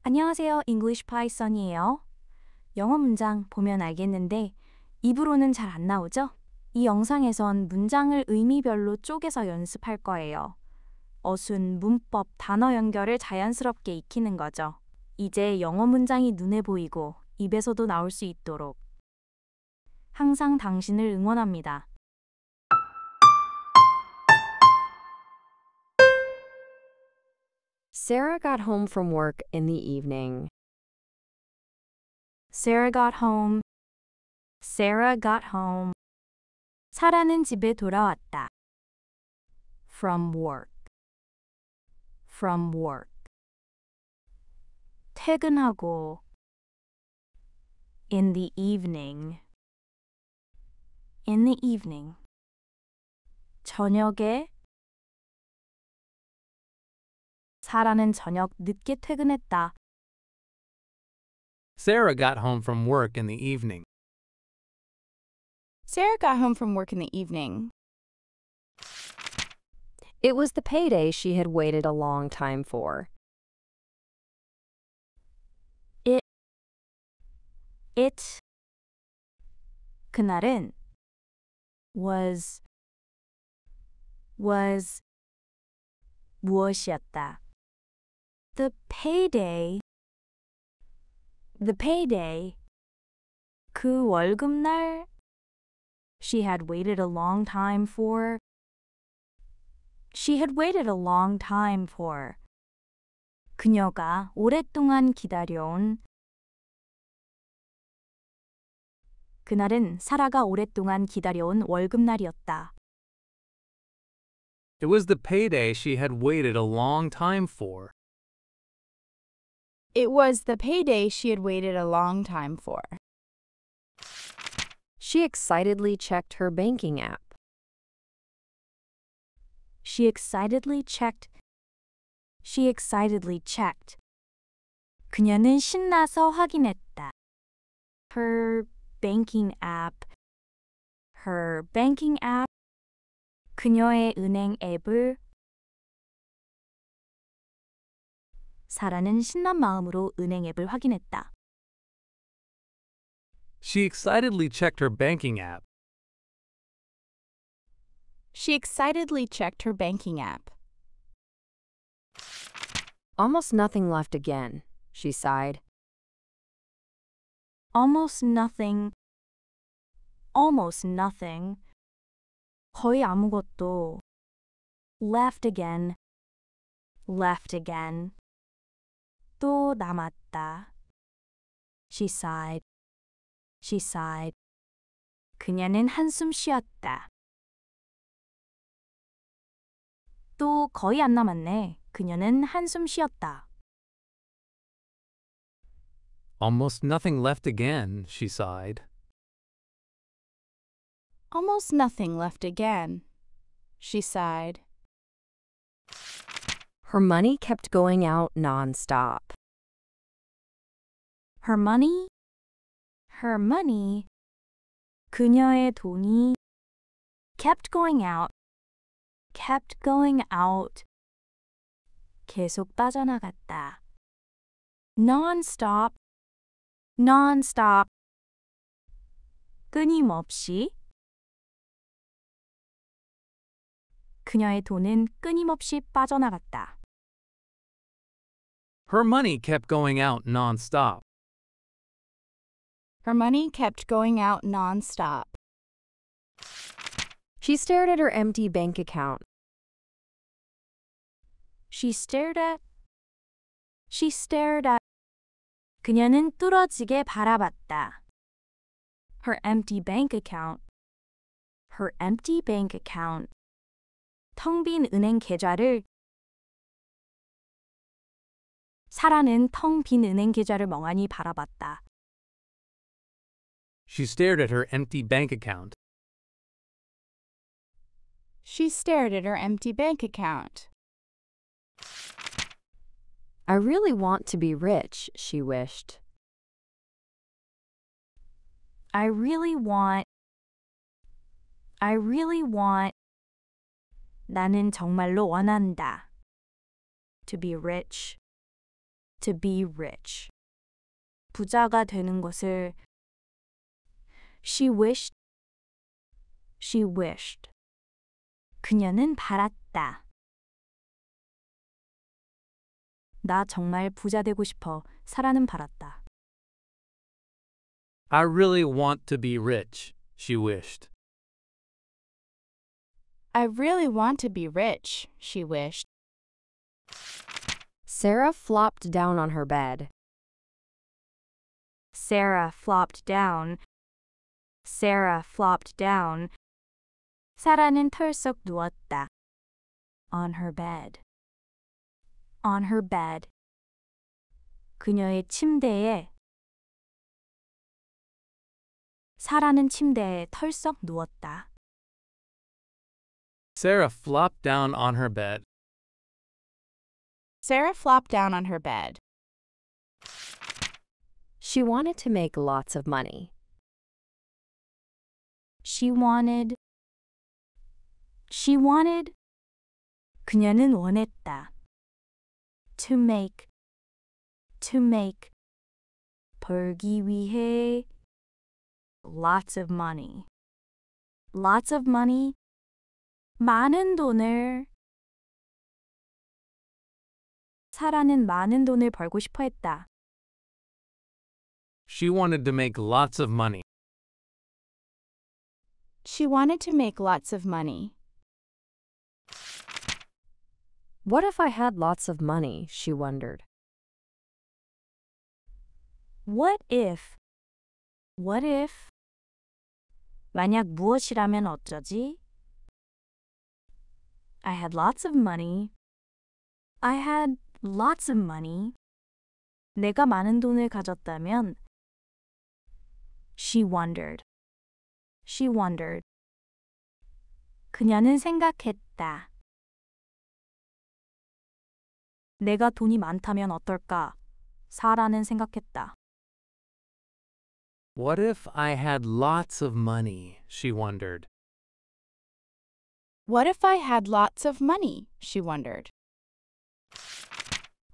안녕하세요. English Python이에요. 영어 문장 보면 알겠는데 입으로는 잘 안 나오죠? 이 영상에선 문장을 의미별로 쪼개서 연습할 거예요. 어순, 문법, 단어 연결을 자연스럽게 익히는 거죠. 이제 영어 문장이 눈에 보이고 입에서도 나올 수 있도록 항상 당신을 응원합니다. Sarah got home from work in the evening. Sarah got home. Sarah got home. 사라는 집에 돌아왔다. From work. From work. 퇴근하고. In the evening. In the evening. 저녁에. 사라는 저녁 늦게 퇴근했다. Sarah got home from work in the evening. Sarah got home from work in the evening. It was the payday she had waited a long time for. It. 그날은 was 무엇이었다. The payday. 그 월급날. She had waited a long time for. She had waited a long time for. 그녀가 오랫동안 기다려온. 그날은 사라가 오랫동안 기다려온 월급날이었다. It was the payday she had waited a long time for. It was the payday she had waited a long time for. She excitedly checked her banking app. She excitedly checked. 그녀는 신나서 확인했다. Her banking app. 그녀의 은행 앱을. 사라는 신난 마음으로 은행 앱을 확인했다. She excitedly checked her banking app. She excitedly checked her banking app. Almost nothing left again, she sighed. Almost nothing. 거의 아무것도. Left again. 또 남았다. She sighed. 그녀는 한숨 쉬었다. 또 거의 안 남았네. 그녀는 한숨 쉬었다. Almost nothing left again, she sighed. Almost nothing left again, she sighed. Her money kept going out nonstop. Her money. 그녀의 돈이 kept going out. 계속 빠져나갔다. Non-stop. 끊임없이. 그녀의 돈은 끊임없이 빠져나갔다. Her money kept going out nonstop. Her money kept going out nonstop. She stared at her empty bank account. She stared at. 그녀는 뚫어지게 바라봤다. Her empty bank account. 텅 빈 은행 계좌를. 사라는 텅 빈 은행 계좌를 멍하니 바라봤다. She stared at her empty bank account. She stared at her empty bank account. I really want to be rich, she wished. I really want. 나는 정말로 원한다. To be rich. to be rich. 부자가 되는 것을 she wished. 그녀는 바랐다. 나 정말 부자 되고 싶어. 사라는 바랐다. I really want to be rich, she wished. I really want to be rich, she wished. Sarah flopped down on her bed. Sarah flopped down. 사라는 털썩 누웠다. On her bed. 그녀의 침대에. 사라는 침대에 털썩 누웠다. Sarah flopped down on her bed. Sarah flopped down on her bed. She wanted to make lots of money. She wanted. 그녀는 원했다. To make. 벌기 위해. Lots of money. 많은 돈을. 사라는 많은 돈을 벌고 싶어 했다. She wanted to make lots of money. She wanted to make lots of money. What if I had lots of money? She wondered. What if? 만약 무엇이라면 어쩌지? I had lots of money. 내가 많은 돈을 가졌다면. She wondered. 그녀는 생각했다. 내가 돈이 많다면 어떨까? 사라는 생각했다. What if I had lots of money? She wondered. What if I had lots of money? She wondered.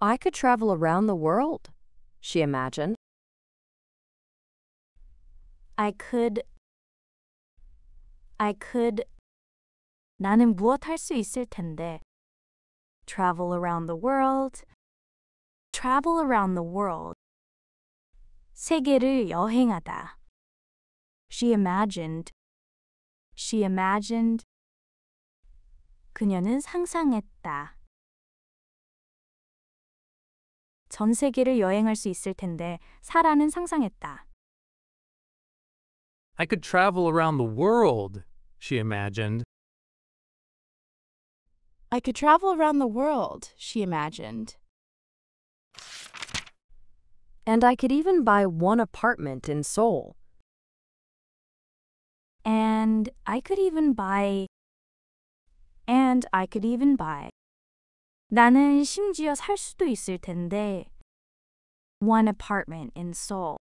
I could travel around the world, she imagined. I could. 나는 무엇 할 수 있을 텐데. Travel around the world. 세계를 여행하다. She imagined. 그녀는 상상했다. 전 세계를 여행할 수 있을 텐데 사라는 상상했다. I could travel around the world, she imagined. I could travel around the world, she imagined. And I could even buy one apartment in Seoul. And I could even buy. 나는 심지어 살 수도 있을 텐데. One apartment in Seoul.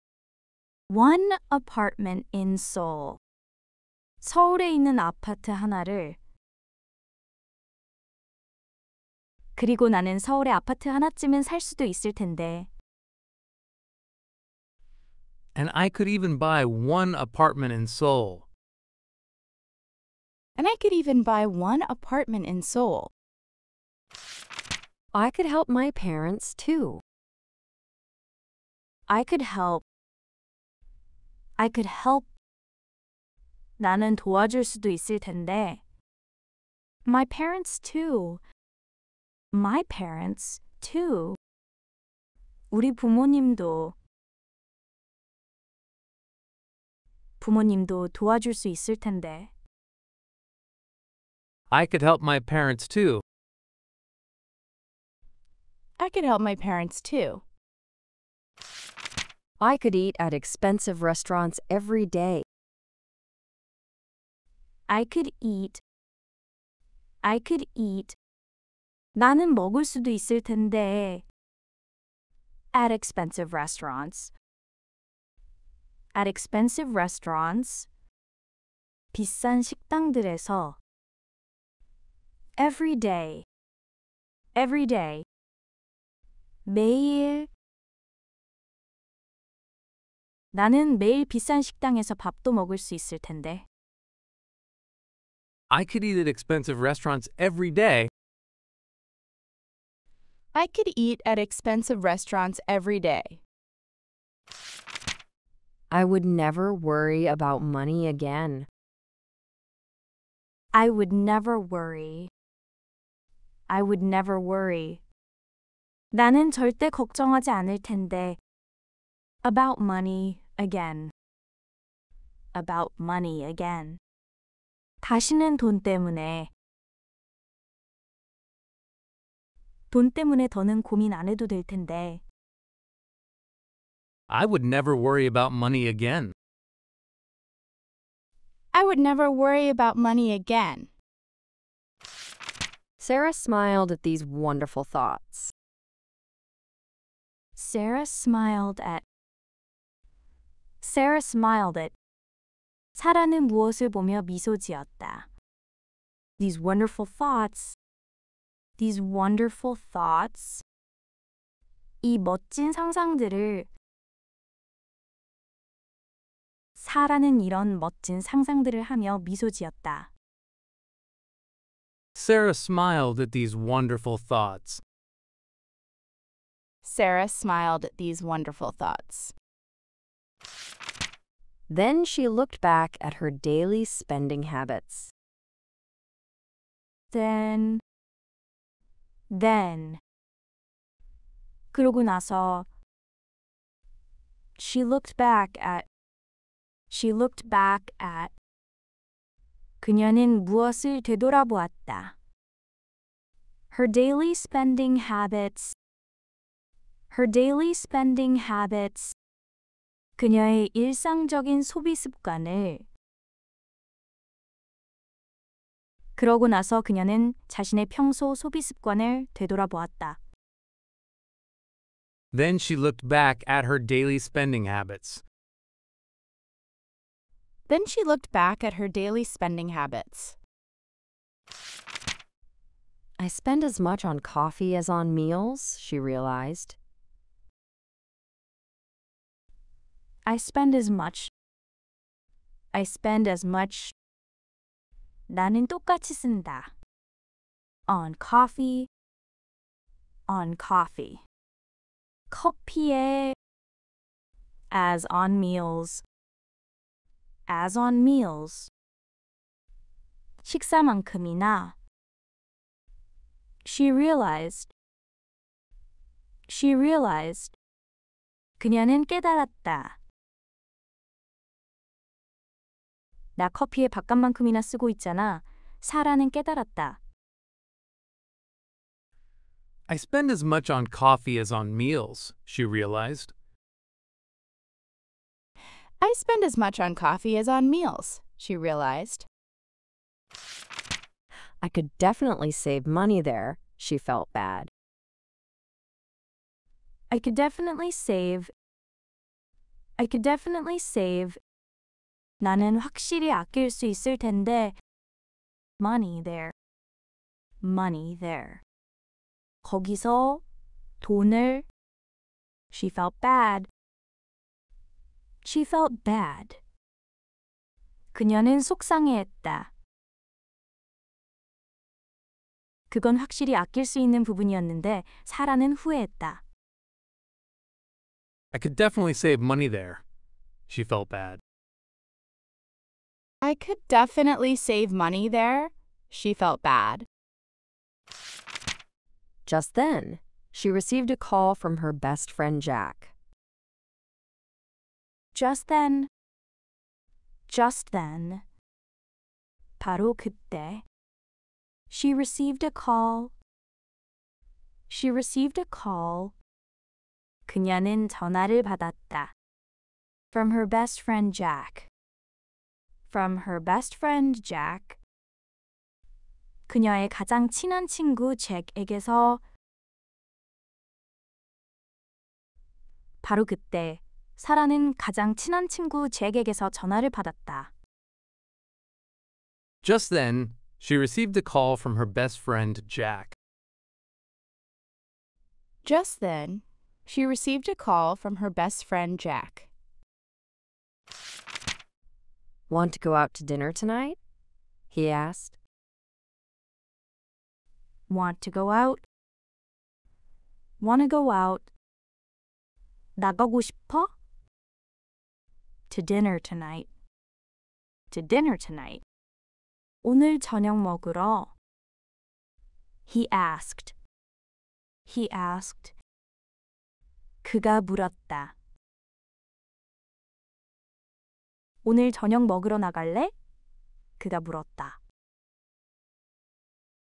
서울에 있는 아파트 하나를. 그리고 나는 서울의 아파트 하나쯤은 살 수도 있을 텐데. And I could even buy one apartment in Seoul. And I could even buy one apartment in Seoul. I could help my parents too. I could help. 나는 도와줄 수도 있을 텐데. My parents too. 우리 부모님도 도와줄 수 있을 텐데. I could help my parents too. I could help my parents too. I could eat at expensive restaurants every day. I could eat. 나는 먹을 수도 있을 텐데. At expensive restaurants. 비싼 식당들에서. Every day. 매일. 나는 매일 비싼 식당에서 밥도 먹을 수 있을 텐데. I could eat at expensive restaurants every day. I could eat at expensive restaurants every day. I would never worry about money again. I would never worry. I would never worry. 나는 절대 걱정하지 않을 텐데. About money again. About money again. 다시는 돈 때문에 더는 고민 안 해도 될 텐데. I would never worry about money again. I would never worry about money again. Sarah smiled at these wonderful thoughts. Sarah smiled at. 사라는 무엇을 보며 미소 지었다. These wonderful thoughts. These wonderful thoughts. 이 멋진 상상들을. 사라는 이런 멋진 상상들을 하며 미소 지었다. Sarah smiled at these wonderful thoughts. Sarah smiled at these wonderful thoughts. Then she looked back at her daily spending habits. Then. 그러고 나서 she looked back at. 그녀는 무엇을 되돌아보았다. Her daily spending habits. 그녀의 일상적인 소비 습관을. 그러고 나서 그녀는 자신의 평소 소비 습관을 되돌아보았다. Then she looked back at her daily spending habits. Then she looked back at her daily spending habits. I spend as much on coffee as on meals, she realized. I spend as much. 나는 똑같이 쓴다. On coffee. 커피에. As on meals. 식사만큼이나. She realized. 그녀는 깨달았다. 나 커피에 밥값만큼이나 쓰고 있잖아. 사라는 깨달았다. I spend as much on coffee as on meals, she realized. I spend as much on coffee as on meals, she realized. I could definitely save money there, she felt bad. I could definitely save. 나는 확실히 아낄 수 있을 텐데. Money there. 거기서 돈을. She felt bad. 그녀는 속상해했다. 그건 확실히 아낄 수 있는 부분이었는데 사라는 후회했다. I could definitely save money there. She felt bad. I could definitely save money there. She felt bad. Just then, she received a call from her best friend Jack. Just then. 바로 그때. She received a call. 그녀는 전화를 받았다. From her best friend Jack. 그녀의 가장 친한 친구 잭에게서. 바로 그때 사라는 가장 친한 친구 잭에게서 전화를 받았다. Just then, she received a call from her best friend Jack. Just then, she received a call from her best friend Jack. Want to go out to dinner tonight? He asked. Want to go out? Wanna go out? 나가고 싶어? To dinner tonight. To dinner tonight. 오늘 저녁 먹으러. He asked. He asked. 그가 물었다. 오늘 저녁 먹으러 나갈래? 그가 물었다.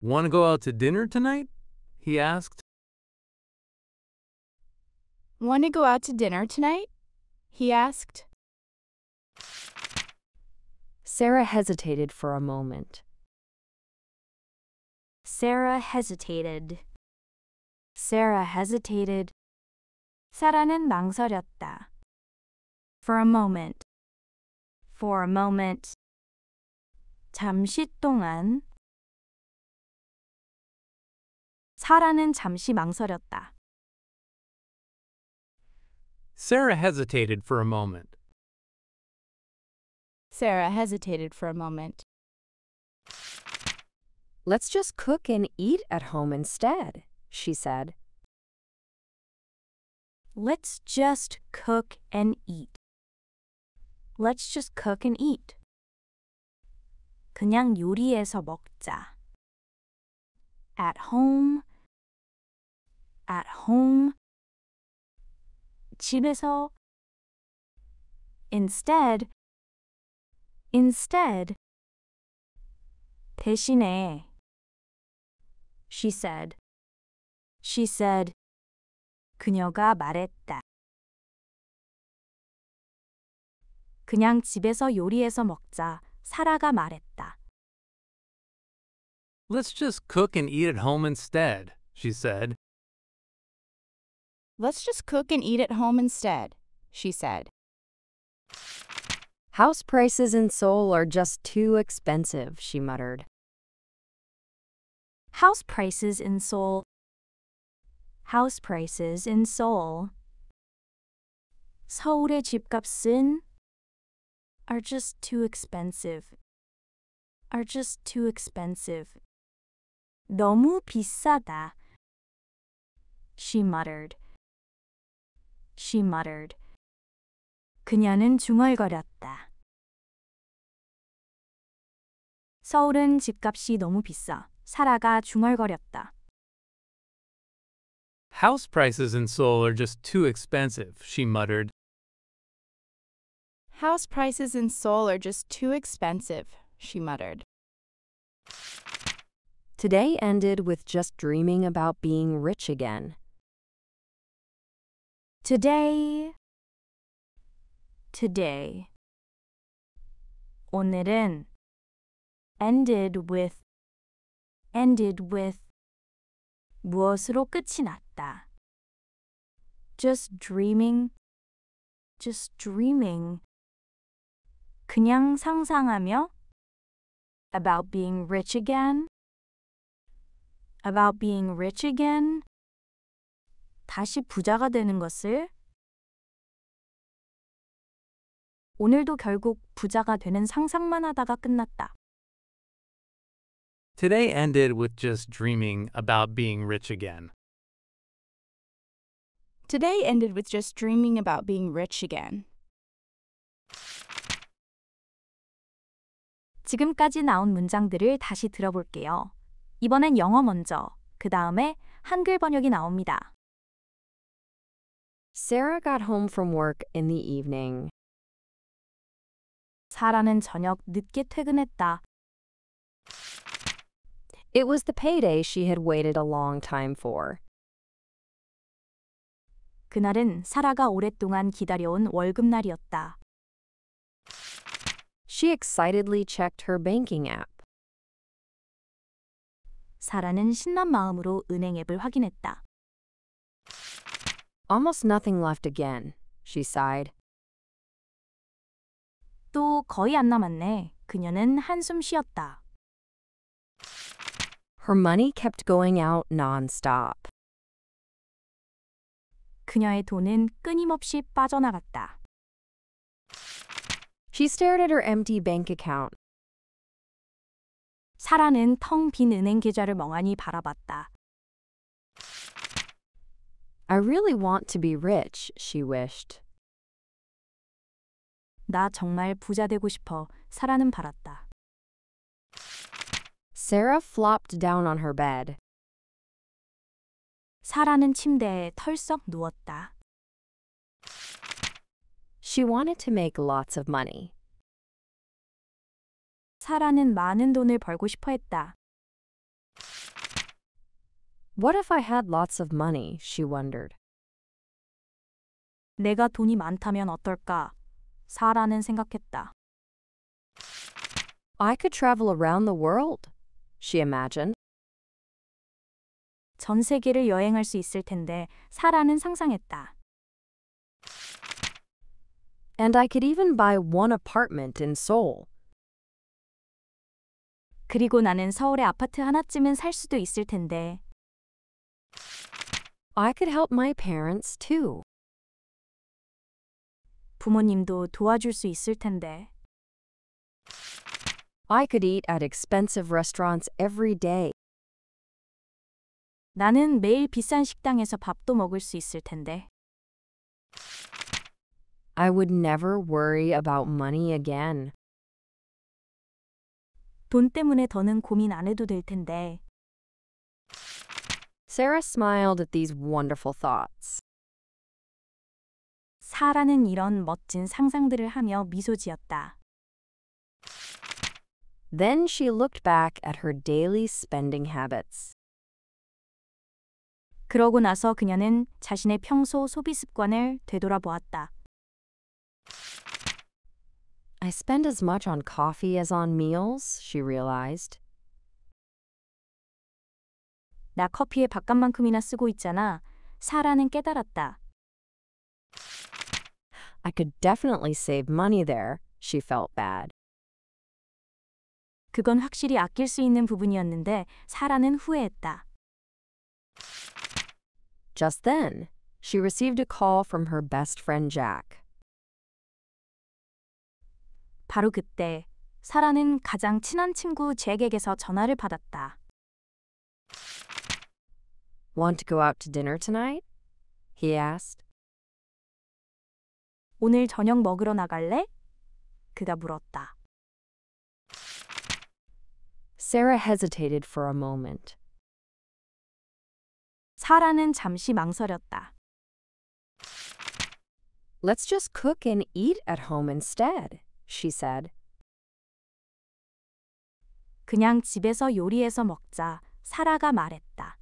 Want to go out to dinner tonight? He asked. Want to go out to dinner tonight? He asked. Sarah hesitated for a moment. Sarah hesitated. Sarah hesitated. 사라는 망설였다. For a moment. For a moment. 잠시 동안. 사라는 잠시 망설였다. Sarah hesitated for a moment. Sarah hesitated for a moment. Let's just cook and eat at home instead, she said. Let's just cook and eat. Let's just cook and eat. 그냥 요리해서 먹자. At home. At home. 집에서. Instead. Instead. 대신에. She said. She said. 그녀가 말했다. 그냥 집에서 요리해서 먹자. 사라가 말했다. Let's just cook and eat at home instead, she said. Let's just cook and eat at home instead, she said. House prices in Seoul are just too expensive, she muttered. House prices in Seoul. House prices in Seoul. 서울의 집값은 are just too expensive. Are just too expensive. 너무 비싸다. She muttered. She muttered. 그녀는 중얼거렸다. 서울은 집값이 너무 비싸. 사라가 중얼거렸다. House prices in Seoul are just too expensive, she muttered. House prices in Seoul are just too expensive, she muttered. Today ended with just dreaming about being rich again. Today. 오늘은 ended with 무엇으로 끝이 났다. Just dreaming. 그냥 상상하며 about being rich again. 다시 부자가 되는 것을 오늘도 결국 부자가 되는 상상만 하다가 끝났다. Today ended with just dreaming about being rich again. Today ended with just dreaming about being rich again. 지금까지 나온 문장들을 다시 들어볼게요. 이번엔 영어 먼저, 그 다음에 한글 번역이 나옵니다. Sarah got home from work in the evening. 사라는 저녁 늦게 퇴근했다. It was the payday she had waited a long time for. 그날은 사라가 오랫동안 기다려온 월급날이었다. She excitedly checked her banking app. 사라는 신난 마음으로 은행 앱을 확인했다. Almost nothing left again, she sighed. 또 거의 안 남았네. 그녀는 한숨 쉬었다. Her money kept going out non-stop. 그녀의 돈은 끊임없이 빠져나갔다. She stared at her empty bank account. 사라는 텅 빈 은행 계좌를 멍하니 바라봤다. I really want to be rich, she wished. 나 정말 부자 되고 싶어. 사라는 바랐다. Sarah flopped down on her bed. 사라는 침대에 털썩 누웠다. She wanted to make lots of money. 사라는 많은 돈을 벌고 싶어 했다. What if I had lots of money? She wondered. 내가 돈이 많다면 어떨까? 사라는 생각했다. I could travel around the world, she imagined. 전 세계를 여행할 수 있을 텐데 사라는 상상했다. And I could even buy one apartment in Seoul. 그리고 나는 서울에 아파트 하나쯤은 살 수도 있을 텐데. I could help my parents too. 부모님도 도와줄 수 있을 텐데. I could eat at expensive restaurants every day. 나는 매일 비싼 식당에서 밥도 먹을 수 있을 텐데. I would never worry about money again. 돈 때문에 더는 고민 안 해도 될 텐데. Sarah smiled at these wonderful thoughts. 사라는 이런 멋진 상상들을 하며 미소 지었다. Then she looked back at her daily spending habits. 그러고 나서 그녀는 자신의 평소 소비 습관을 되돌아보았다. I spend as much on coffee as on meals, she realized. 나 커피에 밥값만큼이나 쓰고 있잖아. 사라는 깨달았다. I could definitely save money there, she felt bad. 그건 확실히 아낄 수 있는 부분이었는데 사라는 후회했다. Just then, she received a call from her best friend Jack. 바로 그때 사라는 가장 친한 친구 잭에게서 전화를 받았다. Want to go out to dinner tonight? He asked. 오늘 저녁 먹으러 나갈래? 그가 물었다. Sarah hesitated for a moment. 사라는 잠시 망설였다. Let's just cook and eat at home instead, she said. 그냥 집에서 요리해서 먹자. 사라가 말했다.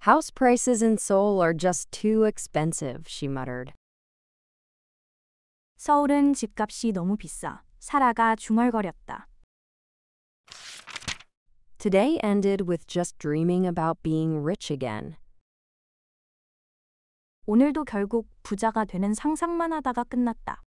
House prices in Seoul are just too expensive, she muttered. 서울은 집값이 너무 비싸. 사라가 중얼거렸다. Today ended with just dreaming about being rich again. 오늘도 결국 부자가 되는 상상만 하다가 끝났다.